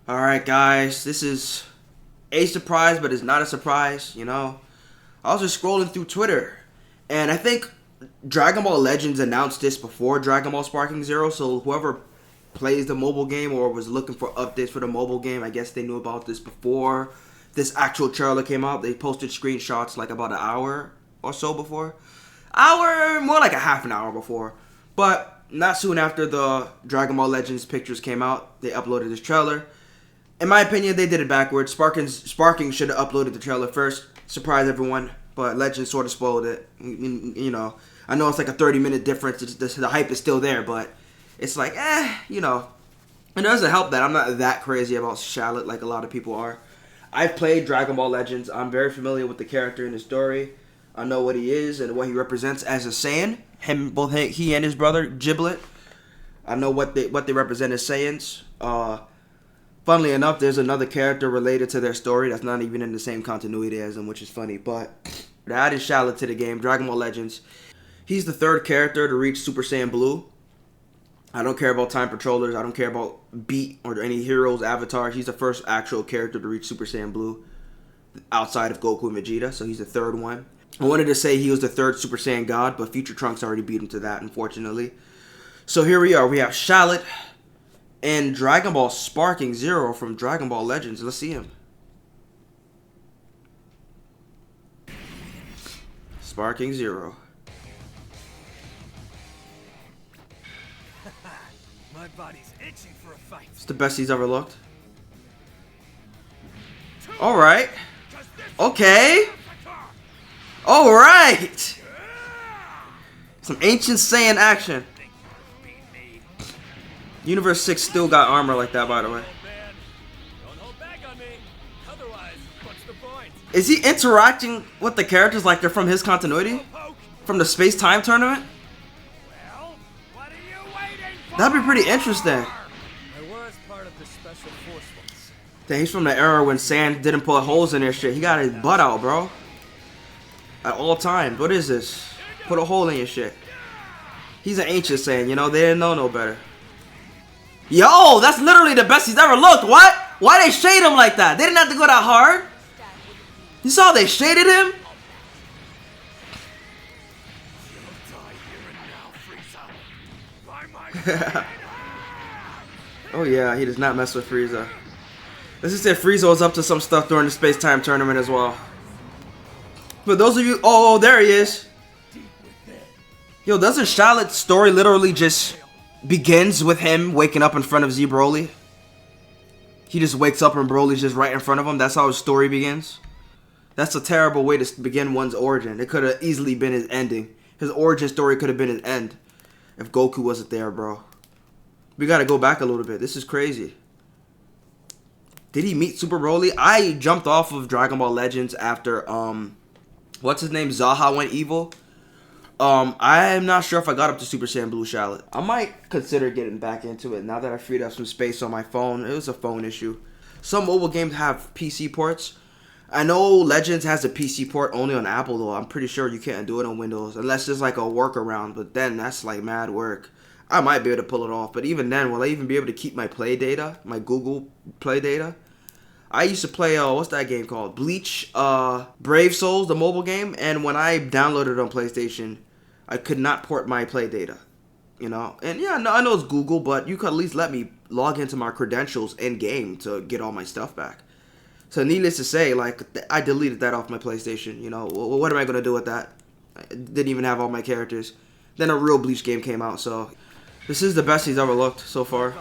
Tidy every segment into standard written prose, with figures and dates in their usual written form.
Alright guys, this is a surprise, but it's not a surprise, you know. I was just scrolling through Twitter, and I think Dragon Ball Legends announced this before Dragon Ball Sparking Zero, so whoever plays the mobile game or was looking for updates for the mobile game, I guess they knew about this before this actual trailer came out. They posted screenshots like about an hour or so before. More like a half an hour before. But not soon after the Dragon Ball Legends pictures came out, they uploaded this trailer. In my opinion, they did it backwards. Sparking should have uploaded the trailer first, surprise everyone, but Legends sort of spoiled it. You know, I know it's like a 30-minute difference. The hype is still there, but it's like, you know. It doesn't help that I'm not that crazy about Shallot like a lot of people are. I've played Dragon Ball Legends. I'm very familiar with the character and the story. I know what he is and what he represents as a Saiyan. Both he and his brother Giblet. I know what they represent as Saiyans. Funnily enough, there's another character related to their story that's not even in the same continuity as them, which is funny. But they added Shallot to the game, Dragon Ball Legends. He's the third character to reach Super Saiyan Blue. I don't care about Time Patrollers. I don't care about Beat or any heroes, avatars. He's the first actual character to reach Super Saiyan Blue outside of Goku and Vegeta, so he's the third one. I wanted to say he was the third Super Saiyan God, but Future Trunks already beat him to that, unfortunately. So here we are. We have Shallot and Dragon Ball Sparking Zero from Dragon Ball Legends. Let's see him. Sparking Zero. My body's itching for a fight. It's the best he's ever looked. Alright. Okay. Alright. Some ancient Saiyan action. Universe 6 still got armor like that, by the way. Is he interacting with the characters like they're from his continuity? From the space-time tournament? That'd be pretty interesting. Dang, he's from the era when Sand didn't put holes in their shit. He got his butt out, bro. At all times. What is this? Put a hole in your shit. He's an ancient Saiyan, you know? They didn't know no better. Yo, that's literally the best he's ever looked. What? Why they shade him like that? They didn't have to go that hard. You saw they shaded him? Oh yeah, he does not mess with Frieza. Let's just say Frieza was up to some stuff during the space-time tournament as well. For those of you, oh, there he is. Yo, doesn't Shallot's story literally just begins with him waking up in front of Z Broly? He just wakes up and Broly's just right in front of him. That's how his story begins. That's a terrible way to begin one's origin. It could have easily been his ending. His origin story could have been his end if Goku wasn't there, bro. We gotta go back a little bit. This is crazy. Did he meet Super Broly? I jumped off of Dragon Ball Legends after, what's his name? Zaha went evil. I'm not sure if I got up to Super Saiyan Blue Shallot. I might consider getting back into it now that I freed up some space on my phone. It was a phone issue. Some mobile games have PC ports. I know Legends has a PC port only on Apple, though. I'm pretty sure you can't do it on Windows unless there's like a workaround, but then that's like mad work. I might be able to pull it off, but even then, will I even be able to keep my Play data, my Google Play data? I used to play, what's that game called? Bleach, Brave Souls, the mobile game, and when I downloaded it on PlayStation, I could not port my Play data, you know? And yeah, no, I know it's Google, but you could at least let me log into my credentials in-game to get all my stuff back. So needless to say, like, I deleted that off my PlayStation, you know? What am I going to do with that? I didn't even have all my characters. Then a real Bleach game came out, so this is the best he's ever looked so far.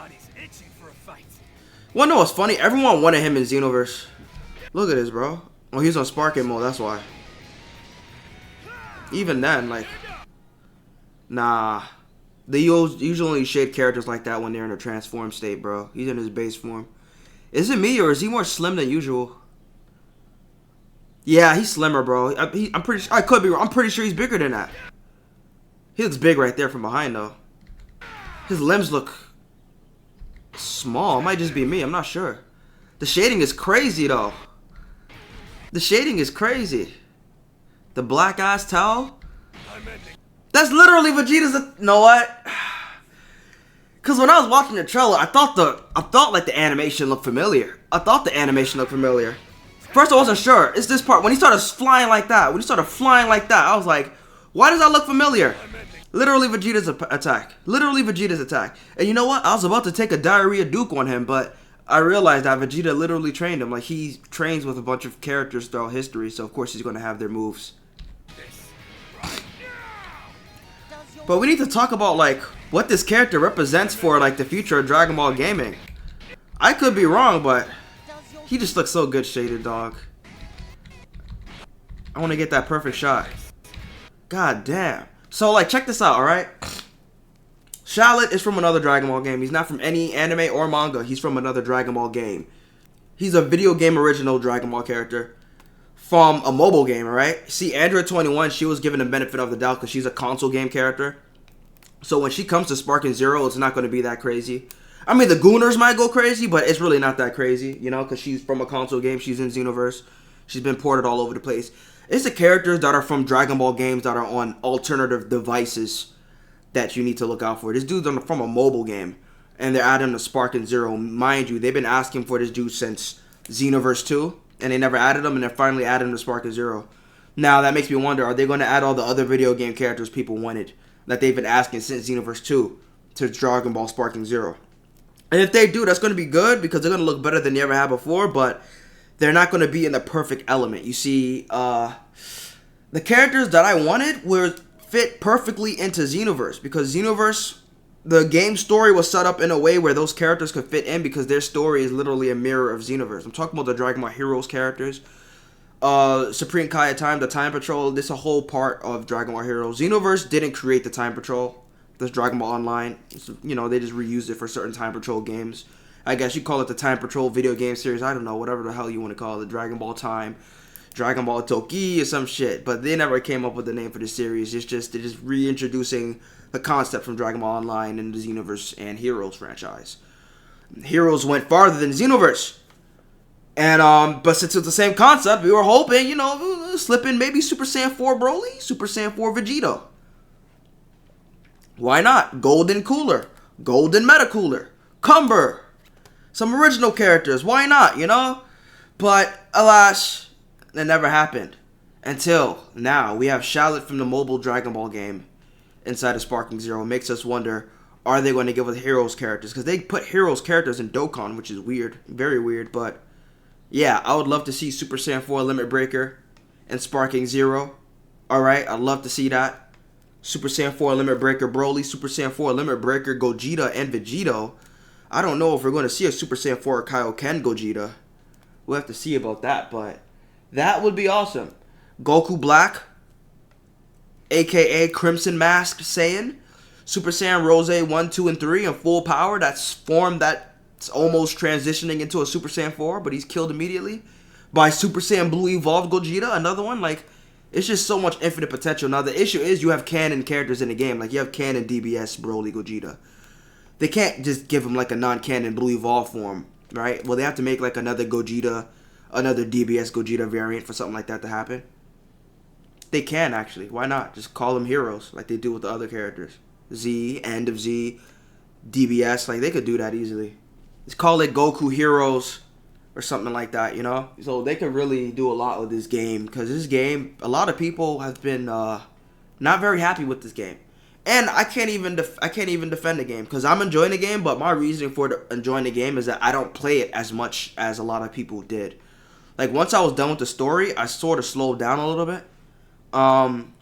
Well, no, it's funny. Everyone wanted him in Xenoverse. Look at this, bro. Oh, he's on Sparking mode, that's why. Even then, like, nah. They usually shade characters like that when they're in a transformed state, bro. He's in his base form. Is it me or is he more slim than usual? Yeah, he's slimmer, bro. I'm pretty sure. I could be wrong. I'm pretty sure he's bigger than that. He looks big right there from behind, though. His limbs look small. It might just be me. I'm not sure. The shading is crazy, though. The shading is crazy. The black ass towel. That's literally Vegeta's. You know what? Cause when I was watching the trailer, I thought like the animation looked familiar. First, I wasn't sure. It's this part when he started flying like that. I was like, why does that look familiar? Literally Vegeta's attack. And you know what? I was about to take a diarrhea Duke on him, but I realized that Vegeta literally trained him. Like, he trains with a bunch of characters throughout history, so of course he's going to have their moves. But we need to talk about, like, what this character represents for, like, the future of Dragon Ball gaming. I could be wrong, but he just looks so good shaded, dog. I want to get that perfect shot. God damn. So, like, check this out, alright? Shallot is from another Dragon Ball game. He's not from any anime or manga. He's from another Dragon Ball game. He's a video game original Dragon Ball character from a mobile game, alright? See, Android 21, she was given the benefit of the doubt because she's a console game character. So when she comes to Sparking Zero, it's not going to be that crazy. I mean, the Gooners might go crazy, but it's really not that crazy, you know, because she's from a console game. She's in Xenoverse. She's been ported all over the place. It's the characters that are from Dragon Ball games that are on alternative devices that you need to look out for. This dude's from a mobile game, and they're adding the Sparking Zero. Mind you, they've been asking for this dude since Xenoverse 2, and they never added him, and they're finally adding the Sparking Zero. Now, that makes me wonder, are they going to add all the other video game characters people wanted that they've been asking since Xenoverse 2 to Dragon Ball Sparking Zero? And if they do, that's going to be good because they're going to look better than they ever have before, but they're not going to be in the perfect element. You see, the characters that I wanted were fit perfectly into Xenoverse because Xenoverse, the game story was set up in a way where those characters could fit in because their story is literally a mirror of Xenoverse. I'm talking about the Dragon Ball Heroes characters. Supreme Kai Time, the Time Patrol, this is a whole part of Dragon Ball Heroes. Xenoverse didn't create the Time Patrol. This Dragon Ball Online, you know, they just reused it for certain Time Patrol games. I guess you call it the Time Patrol video game series. I don't know, whatever the hell you want to call it. Dragon Ball Time, Dragon Ball Toki, or some shit. But they never came up with the name for the series. They're just reintroducing the concept from Dragon Ball Online and the Xenoverse and Heroes franchise. Heroes went farther than Xenoverse. And, but since it's the same concept, we were hoping, you know, slip in maybe Super Saiyan 4 Broly, Super Saiyan 4 Vegeta. Why not? Golden Cooler, Golden Meta Cooler, Cumber, some original characters. Why not, you know? But, alas, that never happened. Until now, we have Shallot from the mobile Dragon Ball game inside of Sparking Zero. It makes us wonder, are they going to give with Heroes characters? Because they put Heroes characters in Dokkan, which is weird. Very weird, but yeah, I would love to see Super Saiyan 4 Limit Breaker and Sparking Zero. Alright, I'd love to see that. Super Saiyan 4 Limit Breaker Broly, Super Saiyan 4 Limit Breaker Gogeta and Vegito. I don't know if we're going to see a Super Saiyan 4 Kaioken Gogeta. We'll have to see about that, but that would be awesome. Goku Black, aka Crimson Masked Saiyan. Super Saiyan Rose 1, 2, and 3 in full power. That's form that's almost transitioning into a Super Saiyan 4, but he's killed immediately by Super Saiyan Blue Evolved Gogeta. Another one, like, it's just so much infinite potential. Now, the issue is you have canon characters in the game. Like, you have canon DBS Broly Gogeta. They can't just give him, like, a non-canon Blue Evolved form, right? Well, they have to make, like, another Gogeta, another DBS Gogeta variant for something like that to happen. They can, actually. Why not? Just call them heroes like they do with the other characters. Z, End of Z, DBS. Like, they could do that easily. Just call it Goku Heroes or something like that, you know? So they could really do a lot with this game. Because this game, a lot of people have been not very happy with this game. And I can't even defend the game. Because I'm enjoying the game, but my reasoning for enjoying the game is that I don't play it as much as a lot of people did. Like, once I was done with the story, I sort of slowed down a little bit. And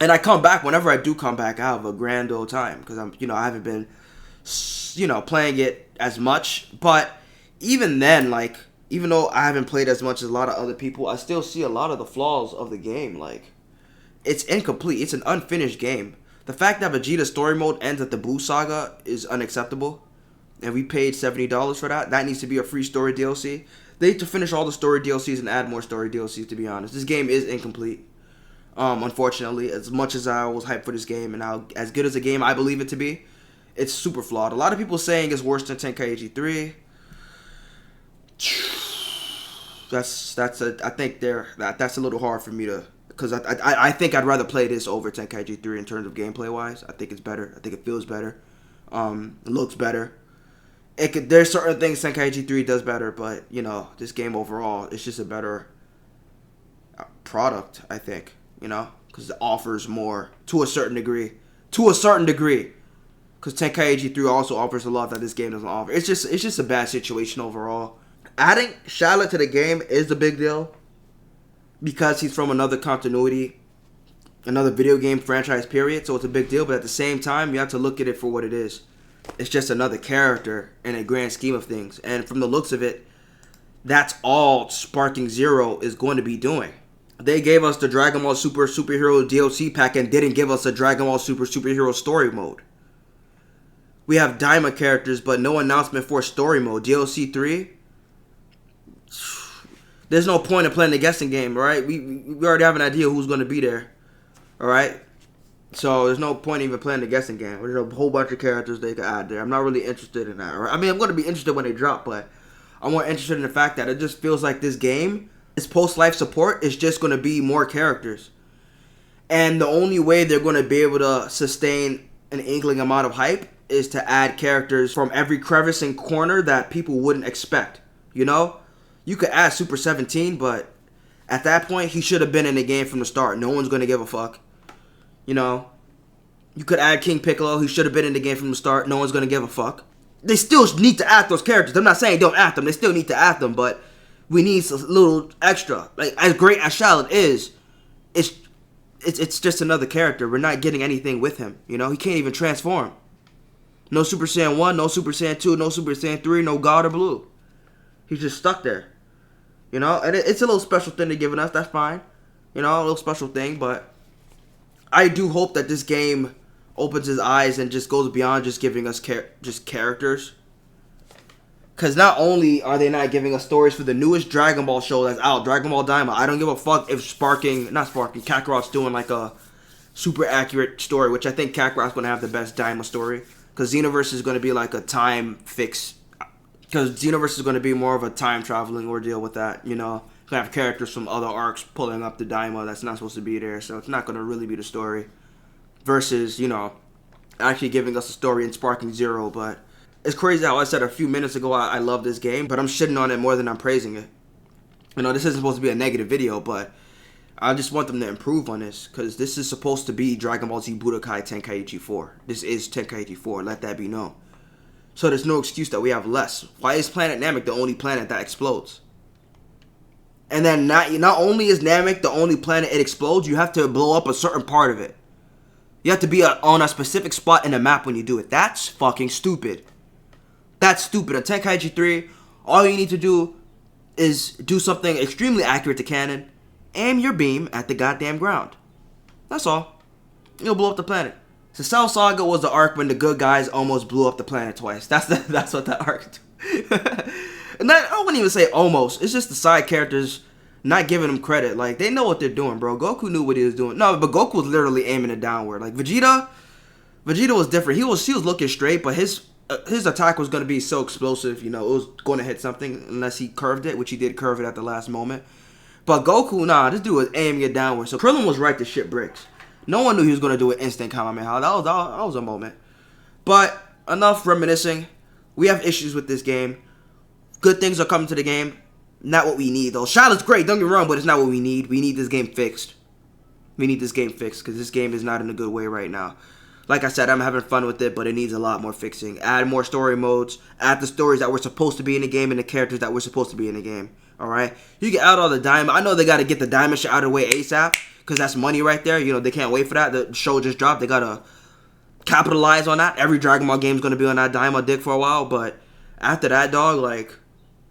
I come back. Whenever I do come back, I have a grand old time. Because I haven't been, playing it as much. But even then, like, even though I haven't played as much as a lot of other people, I still see a lot of the flaws of the game. Like, it's incomplete. It's an unfinished game. The fact that Vegeta's story mode ends at the Buu Saga is unacceptable. And we paid $70 for that. That needs to be a free story DLC. They need to finish all the story DLCs and add more story DLCs, to be honest. This game is incomplete. Unfortunately, as much as I was hyped for this game and how as good as a game I believe it to be, it's super flawed. A lot of people saying it's worse than Tenkaichi 3. I think that's a little hard for me to, because I think I'd rather play this over Tenkaichi 3 in terms of gameplay wise. I think it's better. I think it feels better. It looks better. There's certain things Tenkaichi 3 does better, but you know, this game overall, it's just a better product, I think. You know, because it offers more to a certain degree. Because Tenkaichi 3 also offers a lot that this game doesn't offer. It's just a bad situation overall. Adding Shallot to the game is a big deal because he's from another continuity, another video game franchise period, so it's a big deal. But at the same time, you have to look at it for what it is. It's just another character in a grand scheme of things. And from the looks of it, that's all Sparking Zero is going to be doing. They gave us the Dragon Ball Super Superhero DLC pack and didn't give us a Dragon Ball Super Superhero story mode. We have Daima characters, but no announcement for story mode. DLC 3? There's no point in playing the guessing game, right? We already have an idea who's going to be there. Alright? So there's no point even playing the guessing game. There's a whole bunch of characters they could add there. I'm not really interested in that. Right? I mean, I'm going to be interested when they drop, but I'm more interested in the fact that it just feels like this game, its post-life support, is just going to be more characters. And the only way they're going to be able to sustain an inkling amount of hype is to add characters from every crevice and corner that people wouldn't expect. You know? You could add Super 17, but at that point, he should have been in the game from the start. No one's going to give a fuck. You know? You could add King Piccolo. He should have been in the game from the start. No one's going to give a fuck. They still need to add those characters. I'm not saying don't add them. They still need to add them, but we need a little extra. Like, as great as Shallot is, it's just another character. We're not getting anything with him. You know? He can't even transform. No Super Saiyan 1, no Super Saiyan 2, no Super Saiyan 3, no God or Blue. He's just stuck there. You know? And it's a little special thing they're giving us. That's fine. You know? A little special thing. But I do hope that this game opens his eyes and just goes beyond just giving us just characters. Because not only are they not giving us stories for the newest Dragon Ball show that's out, Dragon Ball Daima. I don't give a fuck if Kakarot's doing like a super accurate story, which I think Kakarot's going to have the best Daima story. Because Xenoverse is going to be like a time fix. Because Xenoverse is going to be more of a time traveling ordeal with that, you know. Going to have characters from other arcs pulling up the Daima that's not supposed to be there. So it's not going to really be the story. Versus, you know, actually giving us a story in Sparking Zero. But it's crazy how I said a few minutes ago I love this game. But I'm shitting on it more than I'm praising it. You know, this isn't supposed to be a negative video, but I just want them to improve on this, because this is supposed to be Dragon Ball Z Budokai Tenkaichi 4. This is Tenkaichi 4, let that be known. So there's no excuse that we have less. Why is Planet Namek the only planet that explodes? And then not only is Namek the only planet it explodes, you have to blow up a certain part of it. You have to be on a specific spot in the map when you do it. That's fucking stupid. That's stupid. In Tenkaichi 3, all you need to do is do something extremely accurate to canon. Aim your beam at the goddamn ground. That's all. You'll blow up the planet. So Cell Saga was the arc when the good guys almost blew up the planet twice. That's what that arc And that, I wouldn't even say almost. It's just the side characters not giving them credit. Like, they know what they're doing, bro. Goku knew what he was doing. No, but Goku was literally aiming it downward. Like, Vegeta was different. He was looking straight, but his attack was going to be so explosive, you know, it was going to hit something unless he curved it, which he did curve it at the last moment. But Goku, nah, this dude was aiming it downward. So Krillin was right to shit bricks. No one knew he was going to do an instant Kamehameha. That was a moment. But enough reminiscing. We have issues with this game. Good things are coming to the game. Not what we need, though. Shallot's great, don't get me wrong, but it's not what we need. We need this game fixed. We need this game fixed, because this game is not in a good way right now. Like I said, I'm having fun with it, but it needs a lot more fixing. Add more story modes. Add the stories that were supposed to be in the game and the characters that were supposed to be in the game. Alright? You can add all the diamond. I know they got to get the diamond shit out of the way ASAP, because that's money right there. You know, they can't wait for that. The show just dropped. They got to capitalize on that. Every Dragon Ball game is going to be on that diamond dick for a while, but after that, dog, like,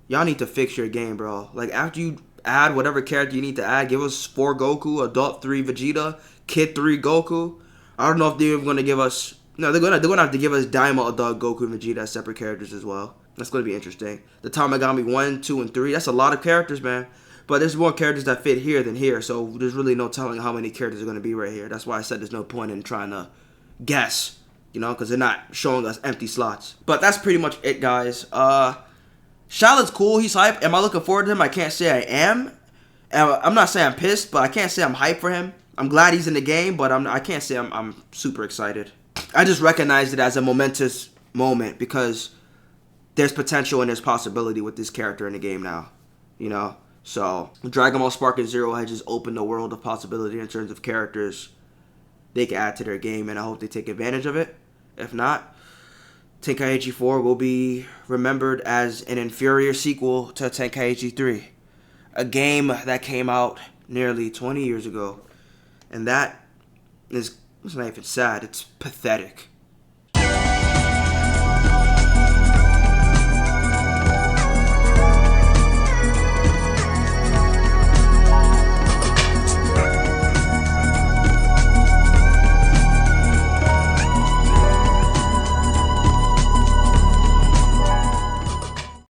y'all need to fix your game, bro. Like, after you add whatever character you need to add, give us 4 Goku, Adult 3 Vegeta, Kid 3 Goku. I don't know if they're going to give us... No, they're going to have to give us Daima, Adult Goku, and Vegeta as separate characters as well. That's going to be interesting. The Tamagami 1, 2, and 3, that's a lot of characters, man. But there's more characters that fit here than here, so there's really no telling how many characters are going to be right here. That's why I said there's no point in trying to guess, you know, because they're not showing us empty slots. But that's pretty much it, guys. Shallot's cool. He's hype. Am I looking forward to him? I can't say I am. I'm not saying I'm pissed, but I can't say I'm hyped for him. I'm glad he's in the game, but I can't say I'm super excited. I just recognized it as a momentous moment because there's potential and there's possibility with this character in the game now, you know. So Dragon Ball Spark and Zero has just opened the world of possibility in terms of characters they can add to their game, and I hope they take advantage of it. If not, Tenkaichi 4 will be remembered as an inferior sequel to Tenkaichi 3, a game that came out nearly 20 years ago, and that is, it's not even sad, it's pathetic.